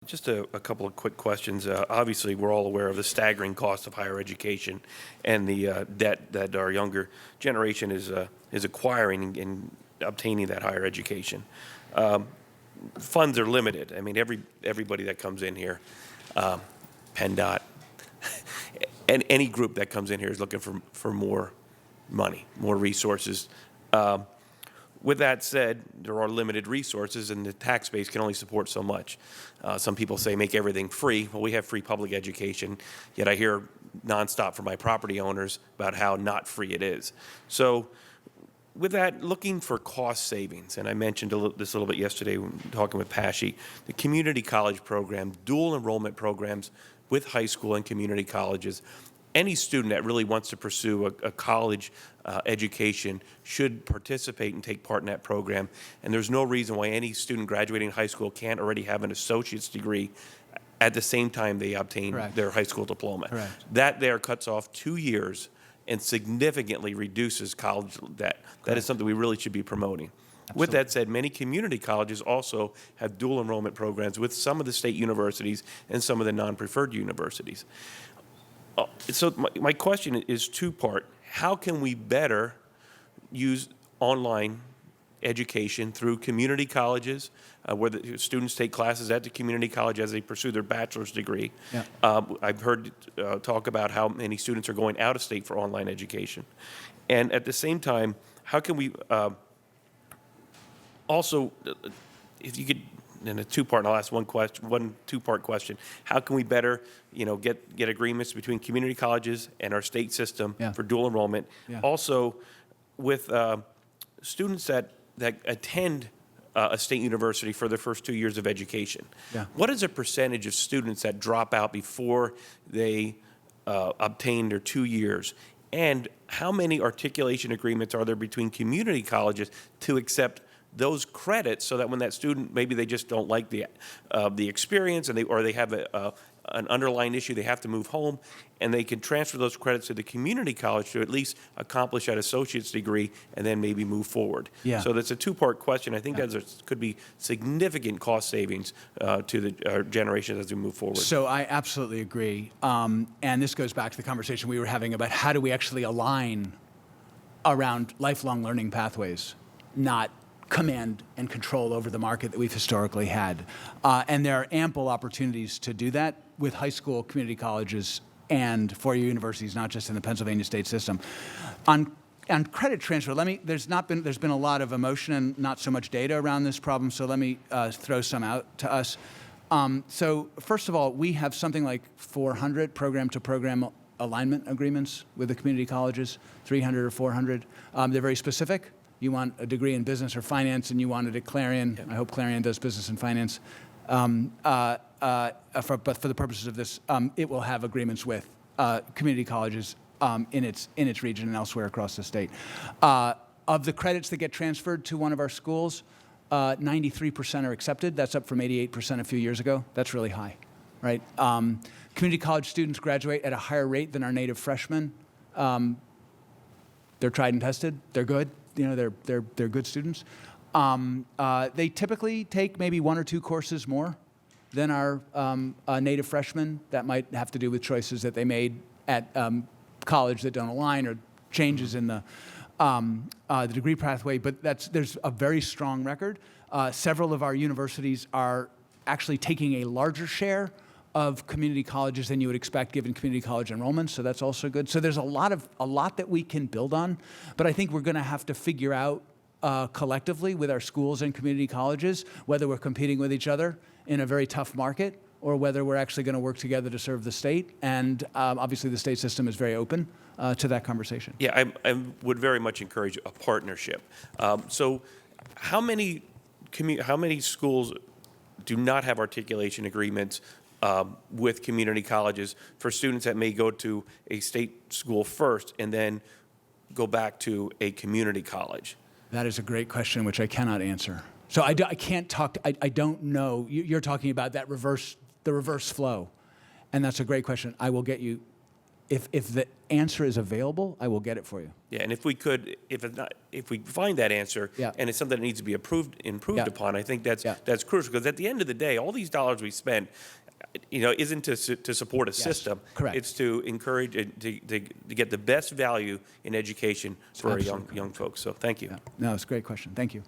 Just a couple of quick questions. Obviously, we're all aware of the staggering cost of higher education and the debt that our younger generation is acquiring and obtaining that higher education. Funds are limited. I mean, everybody that comes in here, PennDOT, and any group that comes in here is looking for more money, more resources. With that said, there are limited resources, and the tax base can only support so much. Some people say make everything free. Well, we have free public education, yet I hear nonstop from my property owners about how not free it is. So with that, looking for cost savings, and I mentioned this a little bit yesterday when talking with PASSHE, the community college program, dual enrollment programs with high school and community colleges. Any student that really wants to pursue a college education should participate and take part in that program. And there's no reason why any student graduating high school can't already have an associate's degree at the same time they obtain Correct. their high school diploma. Correct. That there cuts off 2 years and significantly reduces college debt. That is something we really should be promoting. Absolutely. With that said, many community colleges also have dual enrollment programs with some of the state universities and some of the non-preferred universities. So my question is two-part. How can we better use online education through community colleges, where the students take classes at the community college as they pursue their bachelor's degree? Yeah. I've heard talk about how many students are going out of state for online education. And at the same time, how can we also, if you could, in a two-part, and I'll ask one two-part question. How can we better, get agreements between community colleges and our state system for dual enrollment? Yeah. Also, with students that attend a state university for their first 2 years of education, what is a percentage of students that drop out before they obtain their 2 years? And how many articulation agreements are there between community colleges to accept those credits, so that when that student, maybe they just don't like the experience, and they have an underlying issue, they have to move home, and they can transfer those credits to the community college to at least accomplish that associate's degree and then maybe move forward. Yeah. So that's a two-part question. I think that could be significant cost savings to our generations as we move forward. So I absolutely agree. And this goes back to the conversation we were having about how do we actually align around lifelong learning pathways, not command and control over the market that we've historically had. And there are ample opportunities to do that with high school, community colleges, and four-year universities, not just in the Pennsylvania state system. On credit transfer, there's been a lot of emotion and not so much data around this problem, so let me throw some out to us. So first of all, we have something like 400 program-to-program alignment agreements with the community colleges, 300 or 400. They're very specific. You want a degree in business or finance, and you want it at Clarion. I hope Clarion does business and finance. But for the purposes of this, it will have agreements with community colleges in its region and elsewhere across the state. Of the credits that get transferred to one of our schools, 93% are accepted. That's up from 88% a few years ago. That's really high, right? Community college students graduate at a higher rate than our native freshmen. They're tried and tested. They're good. They're good students. They typically take maybe one or two courses more than our native freshmen. That might have to do with choices that they made at college that don't align, or changes in the degree pathway. But there's a very strong record. Several of our universities are actually taking a larger share of community colleges than you would expect given community college enrollment, so that's also good. So there's a lot that we can build on, but I think we're going to have to figure out collectively with our schools and community colleges whether we're competing with each other in a very tough market or whether we're actually going to work together to serve the state. And obviously the state system is very open to that conversation. Yeah, I would very much encourage a partnership. So how many schools do not have articulation agreements with community colleges for students that may go to a state school first and then go back to a community college? That is a great question, which I cannot answer. So I can't talk. I don't know. You're talking about the reverse flow, and that's a great question. I will get you If the answer is available, I will get it for you. Yeah, and if we could, if we find that answer, Yeah. and it's something that needs to be improved Yeah. upon, I think that's Yeah. that's crucial, because at the end of the day, all these dollars we spend, isn't to support a system. correct. It's to encourage to get the best value in education for our Absolutely young folks. So thank you. Yeah. No, it's a great question. Thank you.